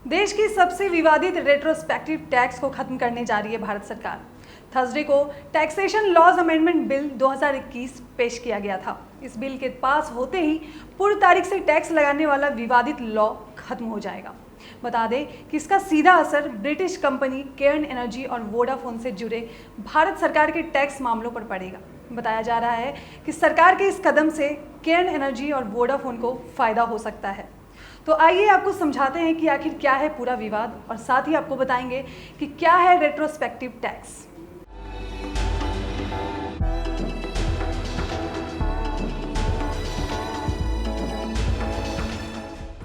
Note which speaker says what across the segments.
Speaker 1: देश की सबसे विवादित रेट्रोस्पेक्टिव टैक्स को खत्म करने जा रही है भारत सरकार। थर्सडे को टैक्सेशन लॉज अमेंडमेंट बिल 2021 पेश किया गया था। इस बिल के पास होते ही पूर्व तारीख से टैक्स लगाने वाला विवादित लॉ खत्म हो जाएगा। बता दें कि इसका सीधा असर ब्रिटिश कंपनी केयर्न एनर्जी और वोडाफोन से जुड़े भारत सरकार के टैक्स मामलों पर पड़ेगा। बताया जा रहा है कि सरकार के इस कदम से केयर्न एनर्जी और वोडाफोन को फायदा हो सकता है। तो आइए आपको समझाते हैं कि आखिर क्या है पूरा विवाद, और साथ ही आपको बताएंगे कि क्या है रेट्रोस्पेक्टिव टैक्स।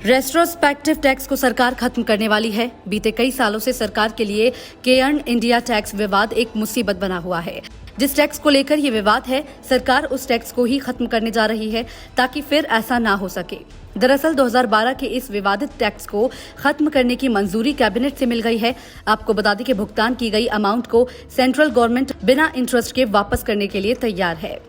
Speaker 2: रेट्रोस्पेक्टिव टैक्स को सरकार खत्म करने वाली है। बीते कई सालों से सरकार के लिए केयर्न इंडिया टैक्स विवाद एक मुसीबत बना हुआ है। जिस टैक्स को लेकर ये विवाद है, सरकार उस टैक्स को ही खत्म करने जा रही है ताकि फिर ऐसा ना हो सके। दरअसल 2012 के इस विवादित टैक्स को खत्म करने की मंजूरी कैबिनेट से मिल गई है। आपको बता दें कि भुगतान की गई अमाउंट को सेंट्रल गवर्नमेंट बिना इंटरेस्ट के वापस करने के लिए तैयार है।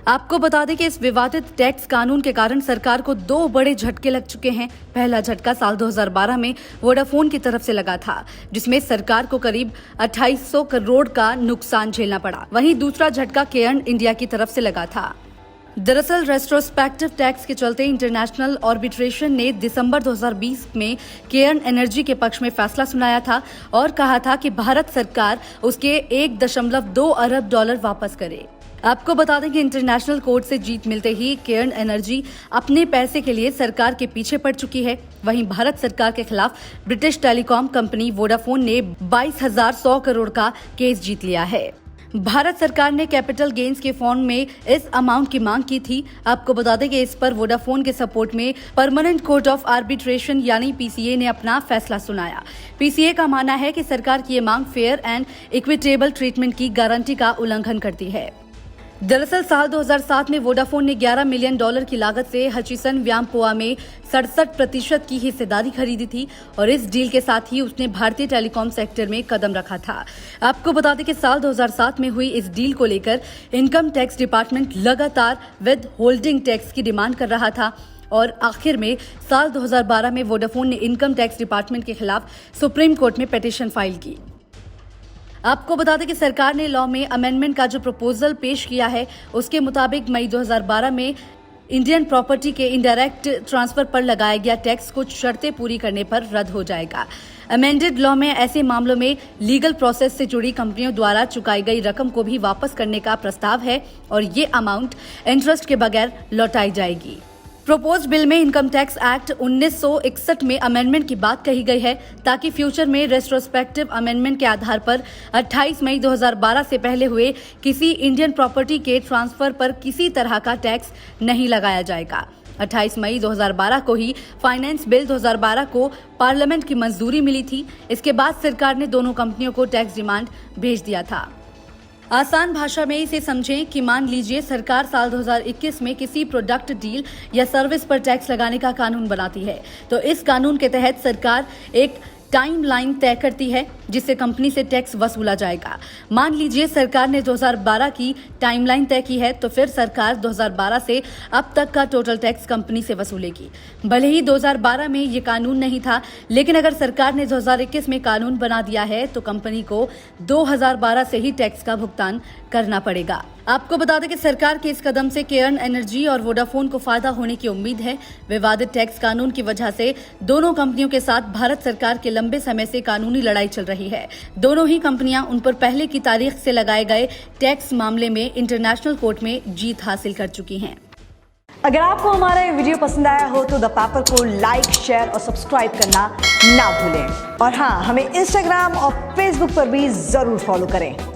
Speaker 2: आपको बता दें कि इस विवादित टैक्स कानून के कारण सरकार को दो बड़े झटके लग चुके हैं। पहला झटका साल 2012 में वोडाफोन की तरफ से लगा था, जिसमें सरकार को करीब 2800 करोड़ का नुकसान झेलना पड़ा। वहीं दूसरा झटका केयर्न इंडिया की तरफ से लगा था। दरअसल रेट्रोस्पेक्टिव टैक्स के चलते इंटरनेशनल आर्बिट्रेशन ने दिसंबर 2020 में केयर्न एनर्जी के पक्ष में फैसला सुनाया था और कहा था कि भारत सरकार उसके 1.2 अरब डॉलर वापस करे। आपको बता दें कि इंटरनेशनल कोर्ट से जीत मिलते ही केयर्न एनर्जी अपने पैसे के लिए सरकार के पीछे पड़ चुकी है। वहीं भारत सरकार के खिलाफ ब्रिटिश टेलीकॉम कंपनी वोडाफोन ने 22,100 करोड़ का केस जीत लिया है। भारत सरकार ने कैपिटल गेन्स के फॉर्म में इस अमाउंट की मांग की थी। आपको बता दें कि इस पर वोडाफोन के सपोर्ट में परमानेंट कोर्ट ऑफ आर्बिट्रेशन यानी पीसीए ने अपना फैसला सुनाया। पीसीए का मानना है कि सरकार की ये मांग फेयर एंड इक्विटेबल ट्रीटमेंट की गारंटी का उल्लंघन करती है। दरअसल साल 2007 में वोडाफोन ने $11 मिलियन की लागत से हचिसन व्यामपोआ में 67% की हिस्सेदारी खरीदी थी और इस डील के साथ ही उसने भारतीय टेलीकॉम सेक्टर में कदम रखा था। आपको बता दें कि साल 2007 में हुई इस डील को लेकर इनकम टैक्स डिपार्टमेंट लगातार विद होल्डिंग टैक्स की डिमांड कर रहा था और आखिर में साल 2012 में वोडाफोन ने इनकम टैक्स डिपार्टमेंट के खिलाफ सुप्रीम कोर्ट में पिटीशन फाइल की। आपको बता दें कि सरकार ने लॉ में अमेंडमेंट का जो प्रपोजल पेश किया है, उसके मुताबिक मई 2012 में इंडियन प्रॉपर्टी के इनडायरेक्ट ट्रांसफर पर लगाया गया टैक्स कुछ शर्तें पूरी करने पर रद्द हो जाएगा। अमेंडेड लॉ में ऐसे मामलों में लीगल प्रोसेस से जुड़ी कंपनियों द्वारा चुकाई गई रकम को भी वापस करने का प्रस्ताव है और ये अमाउंट इंटरेस्ट के बगैर लौटाई जाएगी। प्रोपोज्ड बिल में इनकम टैक्स एक्ट 1961 में अमेंडमेंट की बात कही गई है ताकि फ्यूचर में रेट्रोस्पेक्टिव अमेंडमेंट के आधार पर 28 मई 2012 से पहले हुए किसी इंडियन प्रॉपर्टी के ट्रांसफर पर किसी तरह का टैक्स नहीं लगाया जाएगा। 28 मई 2012 को ही फाइनेंस बिल 2012 को पार्लियामेंट की मंजूरी मिली थी। इसके बाद सरकार ने दोनों कंपनियों को टैक्स डिमांड भेज दिया था। आसान भाषा में इसे समझें कि मान लीजिए सरकार साल 2021 में किसी प्रोडक्ट, डील या सर्विस पर टैक्स लगाने का कानून बनाती है, तो इस कानून के तहत सरकार एक टाइम लाइन तय करती है जिससे कंपनी से टैक्स वसूला जाएगा। मान लीजिए सरकार ने 2012 की टाइमलाइन तय की है, तो फिर सरकार 2012 से अब तक का टोटल टैक्स कंपनी से वसूलेगी। भले ही 2012 में ये कानून नहीं था, लेकिन अगर सरकार ने 2021 में कानून बना दिया है तो कंपनी को 2012 से ही टैक्स का भुगतान करना पड़ेगा। आपको बता दें कि सरकार के इस कदम से केयर्न एनर्जी और वोडाफोन को फायदा होने की उम्मीद है। विवादित टैक्स कानून की वजह से दोनों कंपनियों के साथ भारत सरकार के लंबे समय से कानूनी लड़ाई चल रही है। दोनों ही कंपनियां उन पर पहले की तारीख से लगाए गए टैक्स मामले में इंटरनेशनल कोर्ट में जीत हासिल कर चुकी हैं।
Speaker 3: अगर आपको हमारा ये वीडियो पसंद आया हो तो द पेपर को लाइक, शेयर और सब्सक्राइब करना ना भूलें। और हाँ, हमें इंस्टाग्राम और फेसबुक पर भी जरूर फॉलो करें।